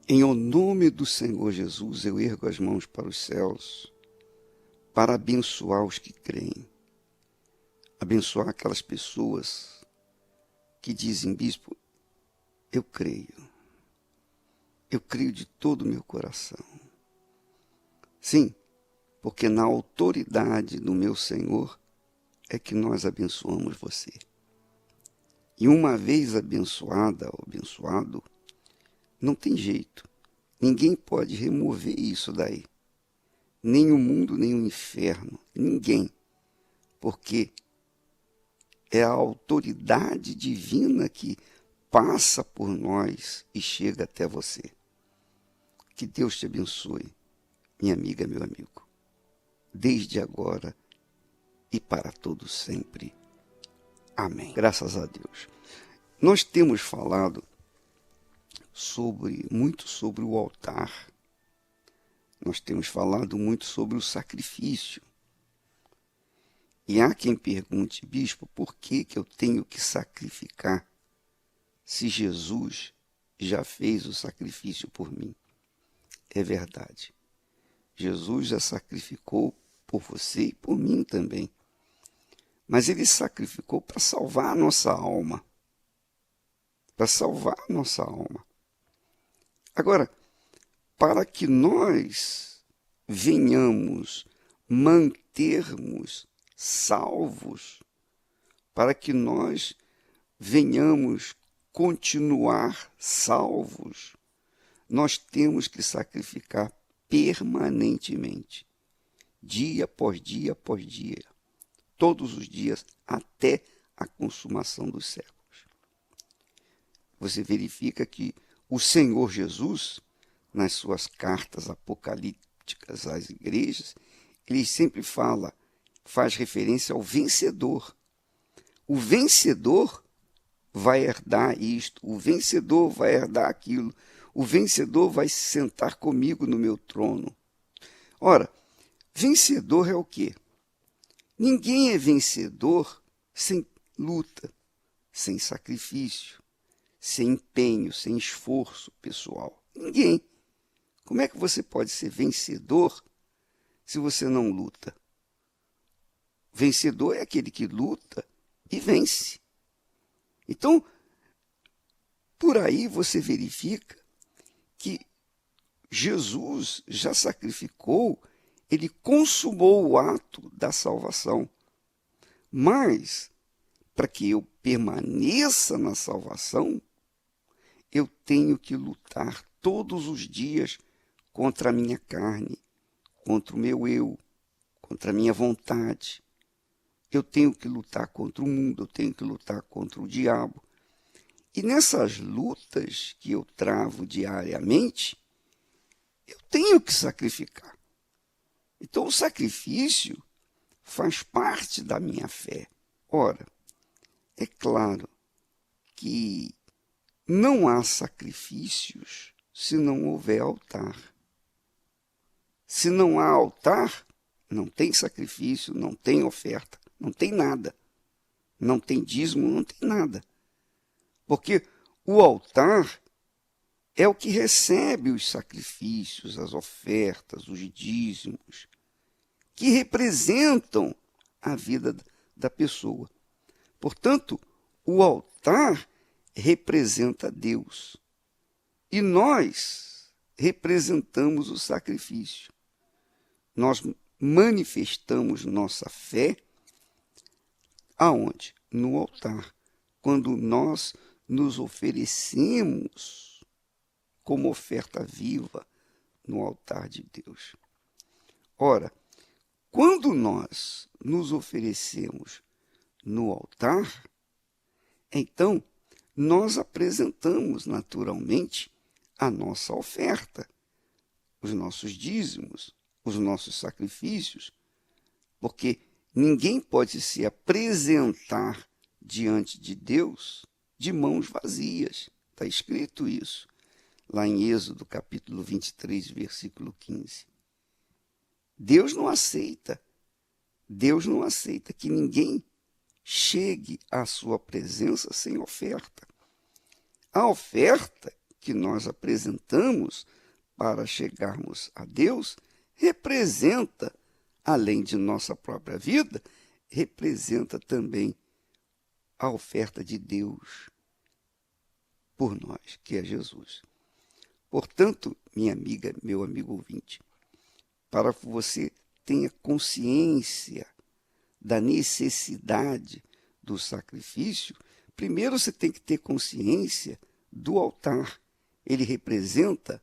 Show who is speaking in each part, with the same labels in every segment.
Speaker 1: Em o nome do Senhor Jesus, eu ergo as mãos para os céus, para abençoar os que creem. Abençoar aquelas pessoas que dizem, bispo, eu creio de todo o meu coração. Sim, porque na autoridade do meu Senhor é que nós abençoamos você. E uma vez abençoada ou abençoado, não tem jeito. Ninguém pode remover isso daí. Nem o mundo, nem o inferno. Ninguém. Porque é a autoridade divina que passa por nós e chega até você. Que Deus te abençoe, minha amiga, meu amigo. Desde agora e para todo sempre. Amém. Graças a Deus. Nós temos falado muito sobre o altar. Nós temos falado muito sobre o sacrifício. E há quem pergunte, bispo, por que eu tenho que sacrificar se Jesus já fez o sacrifício por mim? É verdade. Jesus já sacrificou por você e por mim também. Mas ele sacrificou para salvar a nossa alma. Para salvar a nossa alma. Agora, para que nós venhamos mantermos salvos, para que nós venhamos continuar salvos, nós temos que sacrificar permanentemente, dia após dia após dia, todos os dias, até a consumação dos séculos. Você verifica que o Senhor Jesus, nas suas cartas apocalípticas às igrejas, ele sempre faz referência ao vencedor. O vencedor vai herdar isto, o vencedor vai herdar aquilo, o vencedor vai se sentar comigo no meu trono. Ora, vencedor é o quê? Ninguém é vencedor sem luta, sem sacrifício, sem empenho, sem esforço pessoal. Ninguém. Como é que você pode ser vencedor se você não luta? Vencedor é aquele que luta e vence. Então, por aí você verifica que Jesus já sacrificou, ele consumou o ato da salvação. Mas, para que eu permaneça na salvação, eu tenho que lutar todos os dias contra a minha carne, contra o meu eu, contra a minha vontade. Eu tenho que lutar contra o mundo, eu tenho que lutar contra o diabo. E nessas lutas que eu travo diariamente, eu tenho que sacrificar. Então o sacrifício faz parte da minha fé. Ora, é claro que não há sacrifícios se não houver altar. Se não há altar, não tem sacrifício, não tem oferta, não tem nada. Não tem dízimo, não tem nada. Porque o altar é o que recebe os sacrifícios, as ofertas, os dízimos, que representam a vida da pessoa. Portanto, o altar representa Deus. E nós representamos o sacrifício. Nós manifestamos nossa fé aonde? No altar. Quando nós nos oferecemos como oferta viva no altar de Deus. Ora, quando nós nos oferecemos no altar, então nós apresentamos naturalmente a nossa oferta, os nossos dízimos, os nossos sacrifícios, porque ninguém pode se apresentar diante de Deus de mãos vazias. Está escrito isso lá em Êxodo, capítulo 23, versículo 15. Deus não aceita que ninguém chegue à sua presença sem oferta. A oferta que nós apresentamos para chegarmos a Deus representa, além de nossa própria vida, representa também a oferta de Deus por nós, que é Jesus. Portanto, minha amiga, meu amigo ouvinte, para que você tenha consciência da necessidade do sacrifício, primeiro você tem que ter consciência do altar. Ele representa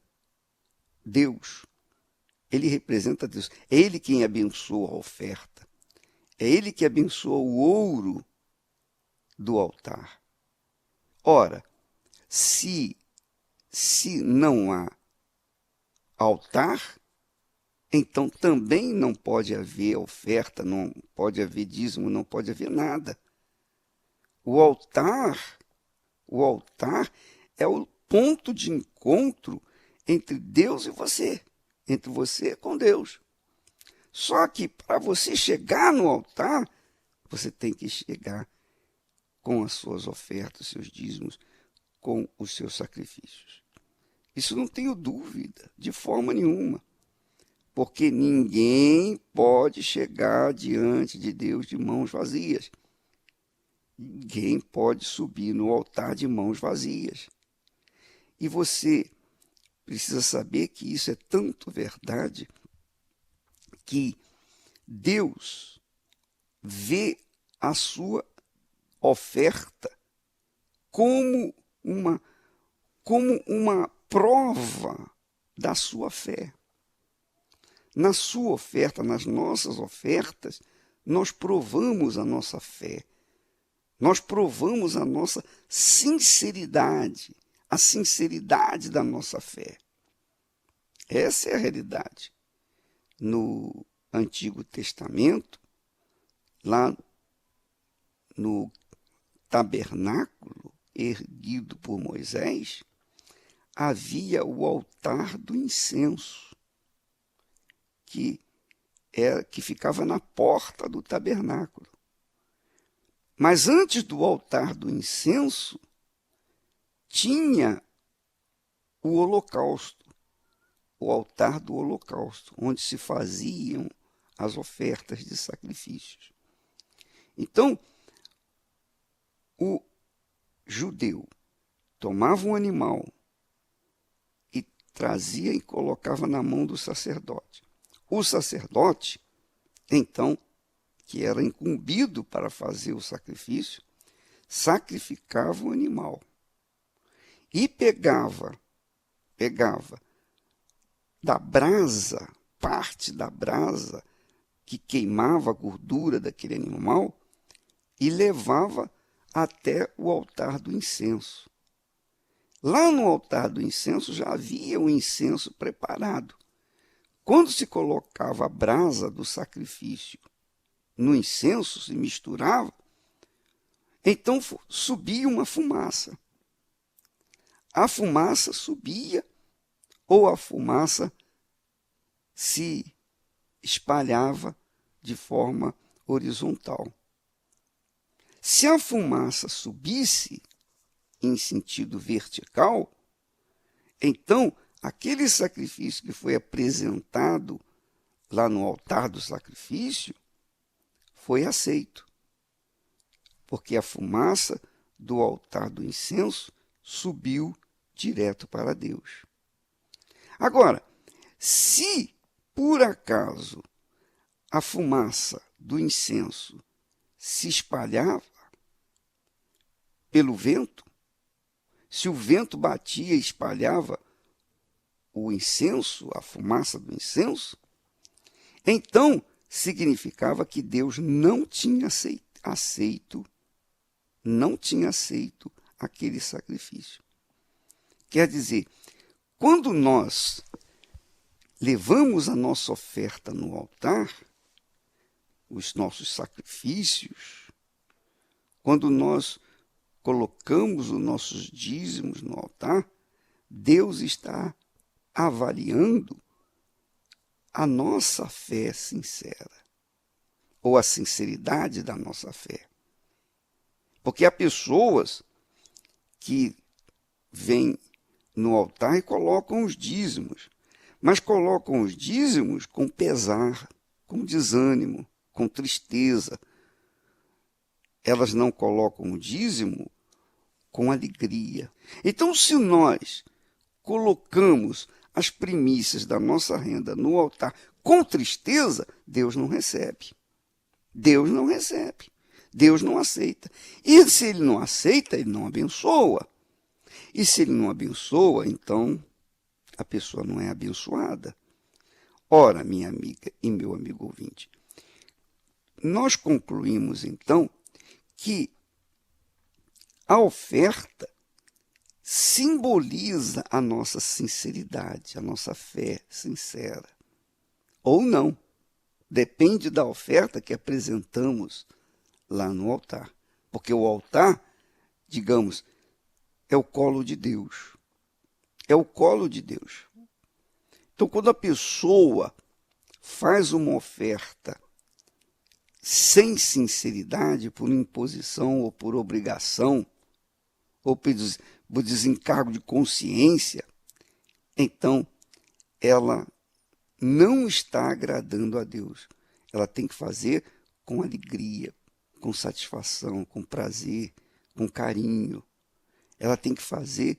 Speaker 1: Deus. Ele representa Deus. É Ele quem abençoa a oferta. É Ele que abençoa o ouro do altar. Ora, se não há altar, então também não pode haver oferta, não pode haver dízimo, não pode haver nada. O altar é o ponto de encontro entre Deus e você, entre você com Deus. Só que para você chegar no altar, você tem que chegar com as suas ofertas, seus dízimos, com os seus sacrifícios. Isso não tenho dúvida, de forma nenhuma. Porque ninguém pode chegar diante de Deus de mãos vazias. Ninguém pode subir no altar de mãos vazias. E você precisa saber que isso é tanto verdade que Deus vê a sua oferta como uma prova da sua fé. Na sua oferta, nas nossas ofertas, nós provamos a nossa fé. Nós provamos a nossa sinceridade, a sinceridade da nossa fé. Essa é a realidade. No Antigo Testamento, lá no tabernáculo erguido por Moisés, havia o altar do incenso, que ficava na porta do tabernáculo. Mas antes do altar do incenso, tinha o holocausto, o altar do holocausto, onde se faziam as ofertas de sacrifícios. Então, o judeu tomava um animal e trazia e colocava na mão do sacerdote. O sacerdote, então, que era incumbido para fazer o sacrifício, sacrificava o animal e pegava da brasa, parte da brasa que queimava a gordura daquele animal e levava até o altar do incenso. Lá no altar do incenso já havia o incenso preparado. Quando se colocava a brasa do sacrifício no incenso, se misturava, então subia uma fumaça. A fumaça subia ou a fumaça se espalhava de forma horizontal. Se a fumaça subisse em sentido vertical, então aquele sacrifício que foi apresentado lá no altar do sacrifício foi aceito, porque a fumaça do altar do incenso subiu direto para Deus. Agora, se por acaso a fumaça do incenso se espalhava pelo vento, se o vento batia e espalhava o incenso, a fumaça do incenso, então significava que Deus não tinha aceito aquele sacrifício. Quer dizer, quando nós levamos a nossa oferta no altar, os nossos sacrifícios, quando nós colocamos os nossos dízimos no altar, Deus está avaliando a nossa fé sincera, ou a sinceridade da nossa fé. Porque há pessoas que vêm no altar e colocam os dízimos, mas colocam os dízimos com pesar, com desânimo, com tristeza. Elas não colocam o dízimo com alegria. Então, se nós colocamos as primícias da nossa renda no altar com tristeza, Deus não recebe. Deus não recebe. Deus não aceita. E se ele não aceita, ele não abençoa. E se ele não abençoa, então a pessoa não é abençoada. Ora, minha amiga e meu amigo ouvinte, nós concluímos então que a oferta simboliza a nossa sinceridade, a nossa fé sincera. Ou não. Depende da oferta que apresentamos lá no altar. Porque o altar, digamos, é o colo de Deus. É o colo de Deus. Então, quando a pessoa faz uma oferta sem sinceridade, por imposição ou por obrigação, ou por desencargo de consciência, então ela não está agradando a Deus. Ela tem que fazer com alegria, com satisfação, com prazer, com carinho. Ela tem que fazer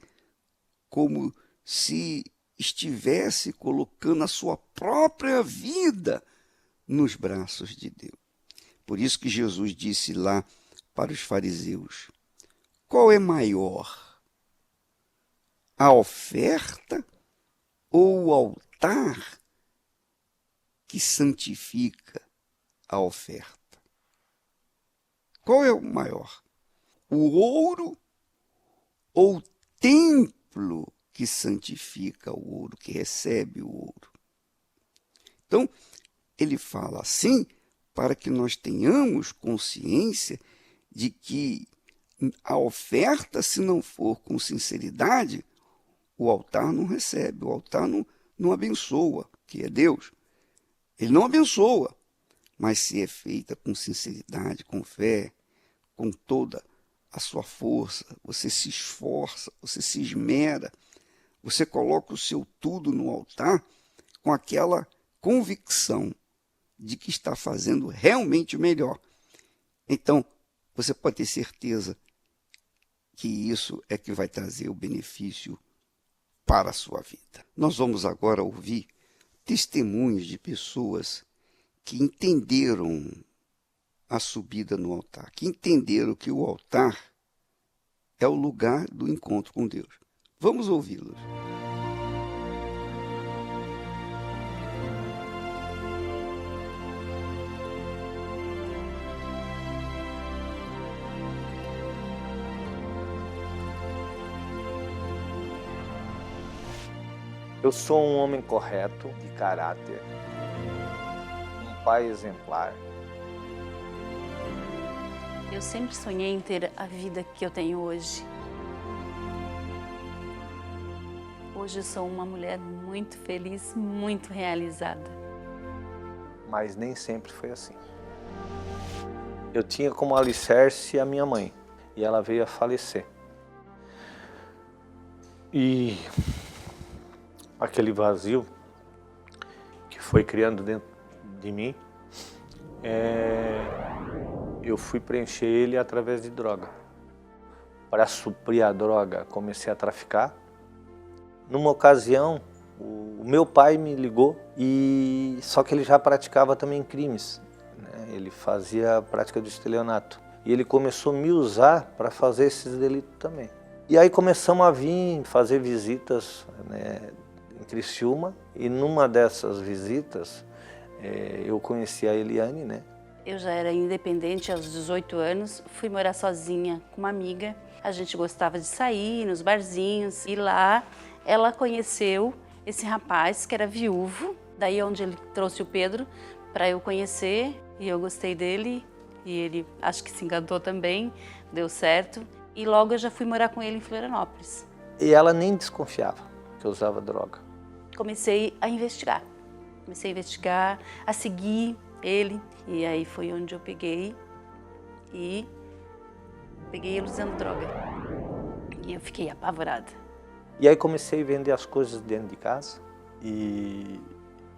Speaker 1: como se estivesse colocando a sua própria vida nos braços de Deus. Por isso que Jesus disse lá para os fariseus: qual é maior, a oferta ou o altar que santifica a oferta? Qual é o maior? O ouro ou o templo que santifica o ouro, que recebe o ouro? Então, ele fala assim para que nós tenhamos consciência de que a oferta, se não for com sinceridade, o altar não recebe, o altar não abençoa, que é Deus. Ele não abençoa, mas se é feita com sinceridade, com fé, com toda a sua força, você se esforça, você se esmera, você coloca o seu tudo no altar com aquela convicção de que está fazendo realmente o melhor. Então, você pode ter certeza que isso é que vai trazer o benefício para a sua vida. Nós vamos agora ouvir testemunhos de pessoas que entenderam a subida no altar, que entenderam que o altar é o lugar do encontro com Deus. Vamos ouvi-los.
Speaker 2: Eu sou um homem correto, de caráter, um pai exemplar.
Speaker 3: Eu sempre sonhei em ter a vida que eu tenho hoje. Hoje eu sou uma mulher muito feliz, muito realizada.
Speaker 2: Mas nem sempre foi assim. Eu tinha como alicerce a minha mãe, e ela veio a falecer. E aquele vazio que foi criando dentro de mim, eu fui preencher ele através de droga. Para suprir a droga, comecei a traficar. Numa ocasião, o meu pai me ligou, só que ele já praticava também crimes, né? Ele fazia a prática do estelionato. E ele começou a me usar para fazer esses delitos também. E aí começamos a vir fazer visitas, né, em Criciúma, e numa dessas visitas eu conheci a Eliane, né?
Speaker 3: Eu já era independente aos 18 anos, fui morar sozinha com uma amiga. A gente gostava de sair nos barzinhos e lá ela conheceu esse rapaz que era viúvo, daí onde ele trouxe o Pedro para eu conhecer, e eu gostei dele e ele acho que se encantou também, deu certo, e logo eu já fui morar com ele em Florianópolis.
Speaker 2: E ela nem desconfiava que eu usava droga.
Speaker 3: Comecei a investigar, a seguir ele, e aí foi onde eu peguei ele usando droga. E eu fiquei apavorada.
Speaker 2: E aí comecei a vender as coisas dentro de casa e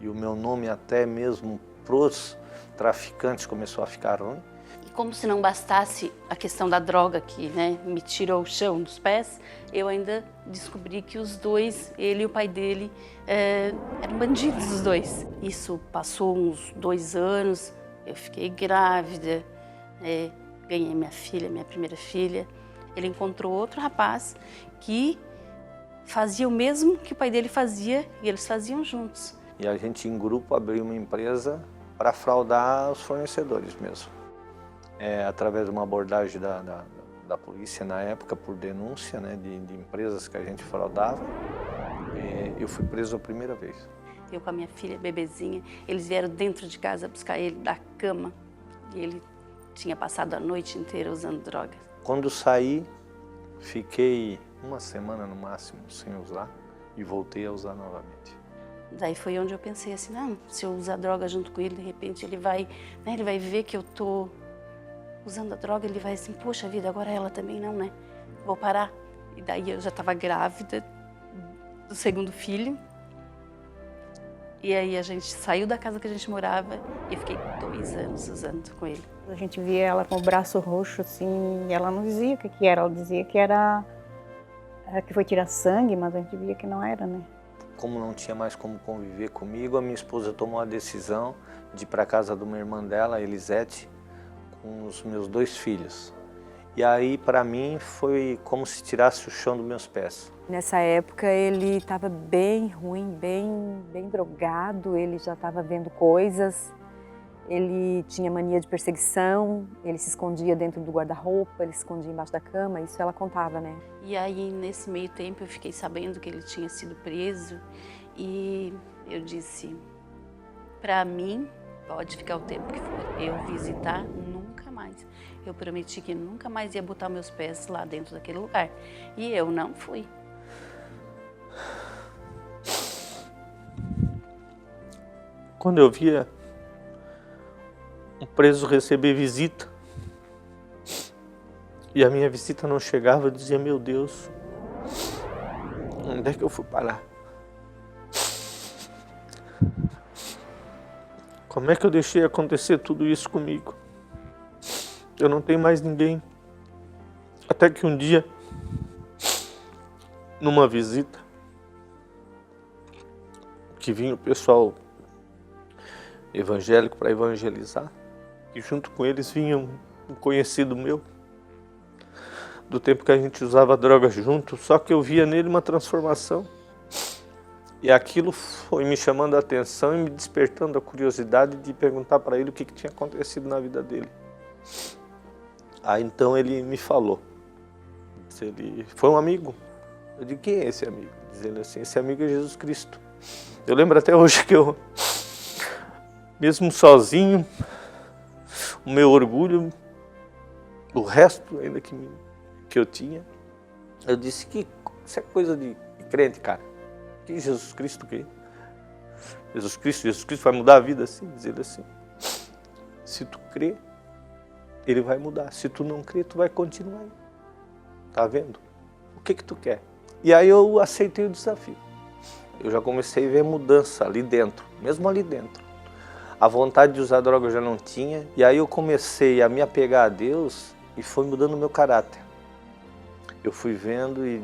Speaker 2: o meu nome até mesmo pros traficantes começou a ficar ruim.
Speaker 3: E como se não bastasse a questão da droga que, né, me tirou o chão dos pés, eu ainda descobri que os dois, ele e o pai dele, eram bandidos os dois. Isso passou uns 2 anos, eu fiquei grávida, ganhei minha filha, minha primeira filha. Ele encontrou outro rapaz que fazia o mesmo que o pai dele fazia e eles faziam juntos.
Speaker 2: E a gente em grupo abriu uma empresa para fraudar os fornecedores mesmo. Através de uma abordagem da polícia na época por denúncia, né, de empresas que a gente fraudava, eu fui preso a primeira vez.
Speaker 3: Eu com a minha filha bebezinha, eles vieram dentro de casa buscar ele da cama e ele tinha passado a noite inteira usando droga.
Speaker 2: Quando saí, fiquei 1 semana no máximo sem usar e voltei a usar novamente.
Speaker 3: Daí foi onde eu pensei assim, não, se eu usar droga junto com ele, de repente ele vai ver que eu tô usando a droga, ele vai assim, poxa vida, agora ela também não, né? Vou parar. E daí eu já estava grávida do segundo filho. E aí a gente saiu da casa que a gente morava e eu fiquei 2 anos usando com ele.
Speaker 4: A gente via ela com o braço roxo, assim, e ela não dizia o que era, ela dizia que era que foi tirar sangue, mas a gente via que não era, né?
Speaker 2: Como não tinha mais como conviver comigo, a minha esposa tomou a decisão de ir para a casa de uma irmã dela, Elisete, com os meus 2 filhos. E aí, para mim, foi como se tirasse o chão dos meus pés.
Speaker 5: Nessa época, ele estava bem ruim, bem drogado, ele já estava vendo coisas, ele tinha mania de perseguição, ele se escondia dentro do guarda-roupa, ele se escondia embaixo da cama, isso ela contava, né?
Speaker 3: E aí, nesse meio tempo, eu fiquei sabendo que ele tinha sido preso e eu disse, para mim, pode ficar o tempo que for, eu visitar nunca mais. Eu prometi que nunca mais ia botar meus pés lá dentro daquele lugar. E eu não fui.
Speaker 2: Quando eu via um preso receber visita e a minha visita não chegava, eu dizia, meu Deus, onde é que eu fui parar? Como é que eu deixei acontecer tudo isso comigo? Eu não tenho mais ninguém. Até que um dia, numa visita, que vinha o pessoal evangélico para evangelizar, e junto com eles vinha um conhecido meu, do tempo que a gente usava droga junto, só que eu via nele uma transformação. E aquilo foi me chamando a atenção e me despertando a curiosidade de perguntar para ele o que tinha acontecido na vida dele. Aí então ele me falou, ele foi um amigo. Eu digo, quem é esse amigo? Diz ele assim, esse amigo é Jesus Cristo. Eu lembro até hoje que eu, mesmo sozinho, o meu orgulho, o resto ainda que eu tinha, eu disse que isso é coisa de crente, cara. Que Jesus Cristo o quê? Jesus Cristo vai mudar a vida assim? Diz ele assim, se tu crê, ele vai mudar. Se tu não crê, tu vai continuar aí. Tá vendo? O que tu quer? E aí eu aceitei o desafio. Eu já comecei a ver mudança ali dentro, mesmo ali dentro. A vontade de usar droga eu já não tinha. E aí eu comecei a me apegar a Deus e foi mudando o meu caráter. Eu fui vendo e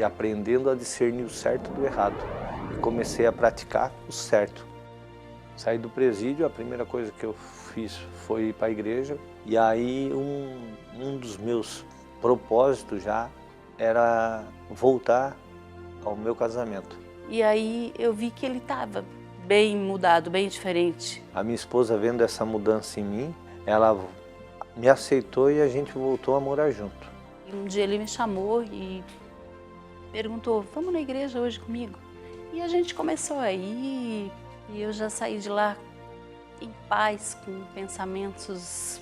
Speaker 2: aprendendo a discernir o certo do errado. E comecei a praticar o certo. Saí do presídio, a primeira coisa que eu fiz foi ir para a igreja. E aí um dos meus propósitos já era voltar ao meu casamento.
Speaker 3: E aí eu vi que ele estava bem mudado, bem diferente.
Speaker 2: A minha esposa, vendo essa mudança em mim, ela me aceitou e a gente voltou a morar junto.
Speaker 3: E um dia ele me chamou e perguntou, vamos na igreja hoje comigo? E a gente começou a ir e eu já saí de lá em paz, com pensamentos,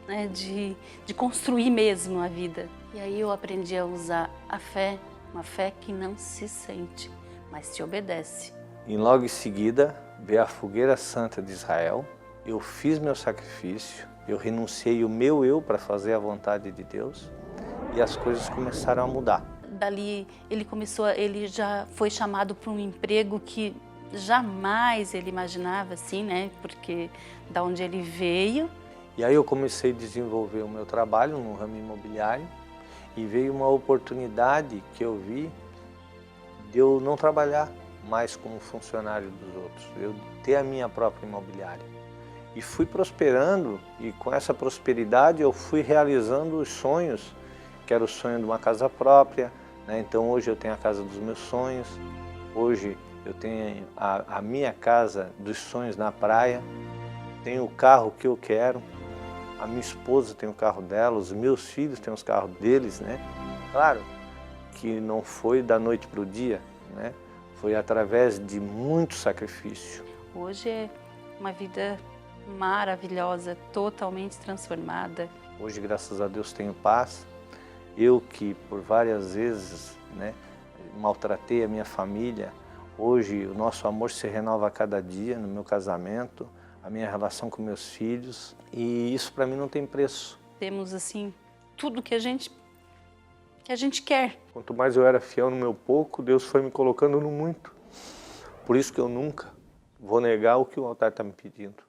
Speaker 3: né, de construir mesmo a vida. E aí eu aprendi a usar a fé, uma fé que não se sente, mas se obedece.
Speaker 2: E logo em seguida, veio a fogueira santa de Israel, eu fiz meu sacrifício, eu renunciei o meu eu para fazer a vontade de Deus e as coisas começaram a mudar.
Speaker 3: Dali ele já foi chamado para um emprego que jamais ele imaginava, assim, né? Porque da onde ele veio.
Speaker 2: E aí eu comecei a desenvolver o meu trabalho no ramo imobiliário e veio uma oportunidade que eu vi de eu não trabalhar mais como funcionário dos outros, eu ter a minha própria imobiliária. E fui prosperando, e com essa prosperidade eu fui realizando os sonhos, que era o sonho de uma casa própria, né? Então hoje eu tenho a casa dos meus sonhos, hoje eu tenho a minha casa dos sonhos na praia, tenho o carro que eu quero, a minha esposa tem o carro dela, os meus filhos têm os carros deles, né? Claro que não foi da noite para o dia, né? Foi através de muito sacrifício.
Speaker 3: Hoje é uma vida maravilhosa, totalmente transformada.
Speaker 2: Hoje, graças a Deus, tenho paz. Eu que por várias vezes, né, maltratei a minha família, hoje o nosso amor se renova a cada dia no meu casamento, a minha relação com meus filhos, e isso para mim não tem preço.
Speaker 3: Temos assim tudo que a gente quer.
Speaker 2: Quanto mais eu era fiel no meu pouco, Deus foi me colocando no muito. Por isso que eu nunca vou negar o que o altar está me pedindo.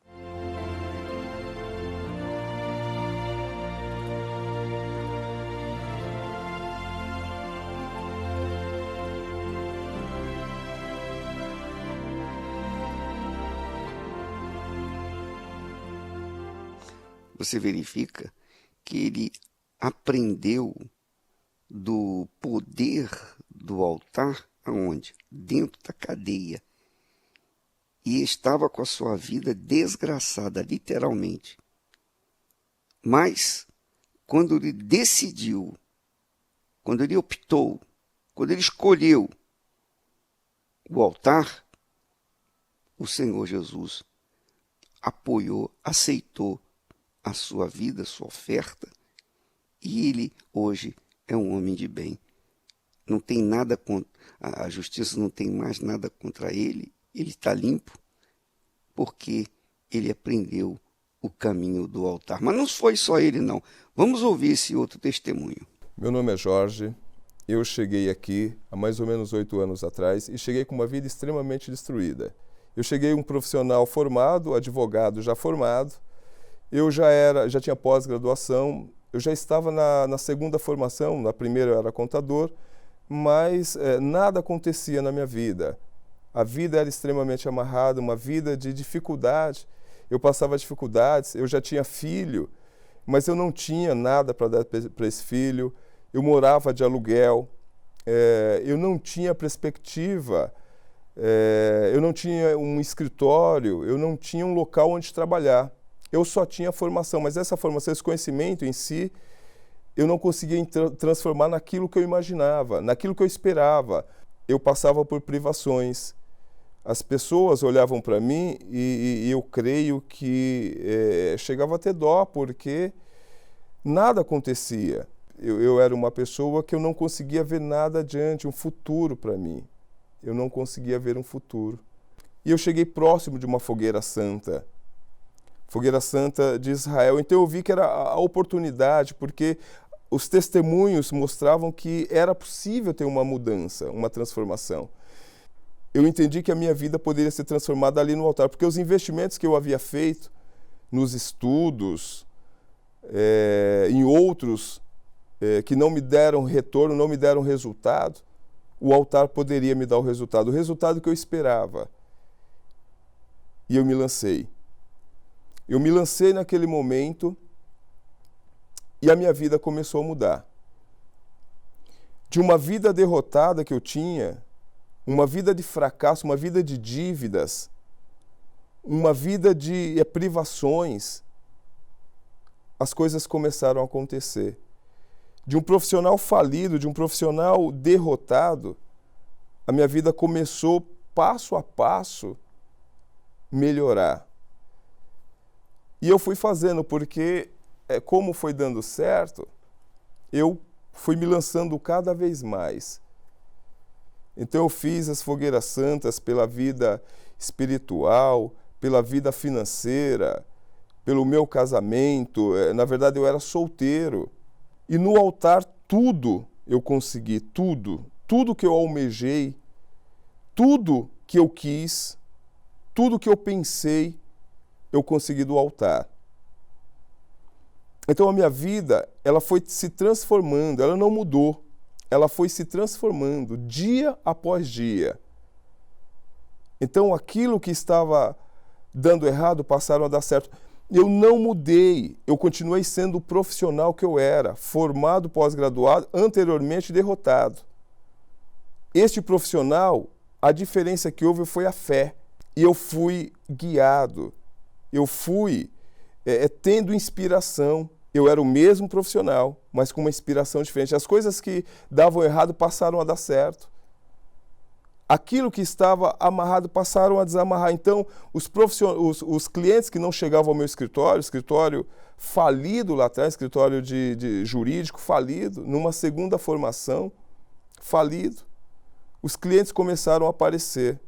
Speaker 1: Você verifica que ele aprendeu do poder do altar aonde? Dentro da cadeia. E estava com a sua vida desgraçada, literalmente. Mas, quando ele decidiu, quando ele optou, quando ele escolheu o altar, o Senhor Jesus apoiou, aceitou a sua vida, a sua oferta, e ele hoje é um homem de bem. Não tem nada contra, a justiça não tem mais nada contra ele, ele está limpo, porque ele aprendeu o caminho do altar. Mas não foi só ele, não. Vamos ouvir esse outro testemunho.
Speaker 6: Meu nome é Jorge, eu cheguei aqui há mais ou menos 8 anos atrás e cheguei com uma vida extremamente destruída. Eu cheguei um profissional formado, advogado já formado, eu já tinha pós-graduação, eu já estava na segunda formação, na primeira eu era contador, mas nada acontecia na minha vida. A vida era extremamente amarrada, uma vida de dificuldade. Eu passava dificuldades, eu já tinha filho, mas eu não tinha nada para dar para esse filho. Eu morava de aluguel, eu não tinha perspectiva, eu não tinha um escritório, eu não tinha um local onde trabalhar. Eu só tinha formação, mas essa formação, esse conhecimento em si, eu não conseguia transformar naquilo que eu imaginava, naquilo que eu esperava. Eu passava por privações. As pessoas olhavam para mim e eu creio que chegava a ter dó, porque nada acontecia. Eu era uma pessoa que eu não conseguia ver nada adiante, um futuro para mim. Eu não conseguia ver um futuro. E eu cheguei próximo de uma fogueira santa de Israel. Então eu vi que era a oportunidade, porque os testemunhos mostravam que era possível ter uma mudança, uma transformação. Eu entendi que a minha vida poderia ser transformada ali no altar, porque os investimentos que eu havia feito nos estudos, em outros que não me deram retorno, não me deram resultado, o altar poderia me dar o resultado que eu esperava. E eu me lancei. Eu me lancei naquele momento e a minha vida começou a mudar. De uma vida derrotada que eu tinha, uma vida de fracasso, uma vida de dívidas, uma vida de privações, as coisas começaram a acontecer. De um profissional falido, de um profissional derrotado, a minha vida começou, passo a passo, melhorar. E eu fui fazendo, porque como foi dando certo, eu fui me lançando cada vez mais. Então eu fiz as fogueiras santas pela vida espiritual, pela vida financeira, pelo meu casamento. Na verdade eu era solteiro. E no altar tudo eu consegui tudo que eu almejei, tudo que eu quis, tudo que eu pensei, eu consegui do altar. Então a minha vida, ela foi se transformando, ela não mudou, ela foi se transformando dia após dia. Então aquilo que estava dando errado passaram a dar certo. Eu não mudei, eu continuei sendo o profissional que eu era, formado, pós-graduado, anteriormente derrotado. Este profissional, a diferença que houve foi a fé. E eu fui guiado, eu fui tendo inspiração. Eu era o mesmo profissional, mas com uma inspiração diferente. As coisas que davam errado passaram a dar certo. Aquilo que estava amarrado passaram a desamarrar. Então, os clientes que não chegavam ao meu escritório falido lá atrás, escritório de jurídico falido, numa segunda formação, falido, os clientes começaram a aparecer.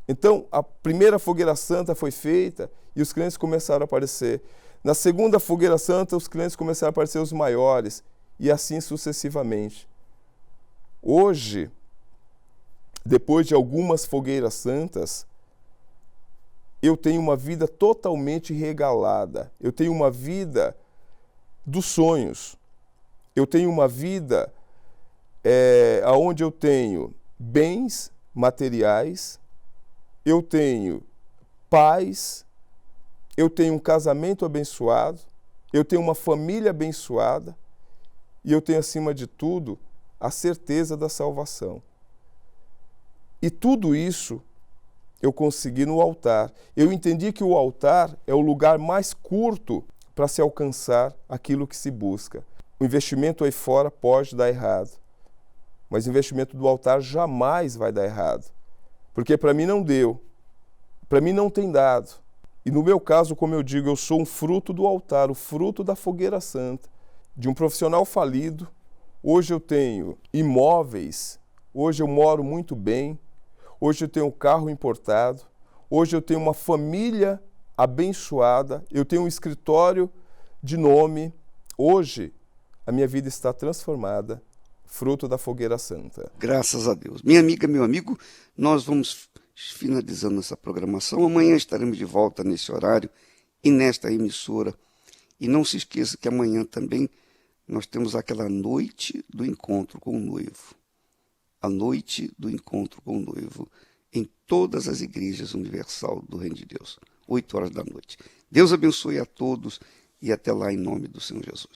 Speaker 6: Então, a primeira fogueira santa foi feita e os clientes começaram a aparecer. Na segunda fogueira santa, os clientes começaram a aparecer os maiores, e assim sucessivamente. Hoje, depois de algumas fogueiras santas, eu tenho uma vida totalmente regalada. Eu tenho uma vida dos sonhos. Eu tenho uma vida onde eu tenho bens materiais, eu tenho paz, eu tenho um casamento abençoado, eu tenho uma família abençoada e eu tenho, acima de tudo, a certeza da salvação. E tudo isso eu consegui no altar. Eu entendi que o altar é o lugar mais curto para se alcançar aquilo que se busca. O investimento aí fora pode dar errado, mas o investimento do altar jamais vai dar errado. Porque para mim não deu, para mim não tem dado. E no meu caso, como eu digo, eu sou um fruto do altar, o fruto da fogueira santa, de um profissional falido. Hoje eu tenho imóveis, hoje eu moro muito bem, hoje eu tenho um carro importado, hoje eu tenho uma família abençoada, eu tenho um escritório de nome. Hoje a minha vida está transformada, fruto da fogueira santa.
Speaker 1: Graças a Deus. Minha amiga, meu amigo, nós vamos finalizando essa programação. Amanhã estaremos de volta nesse horário e nesta emissora. E não se esqueça que amanhã também nós temos aquela noite do encontro com o noivo. A noite do encontro com o noivo em todas as igrejas universal do Reino de Deus. 8 horas da noite. Deus abençoe a todos e até lá em nome do Senhor Jesus.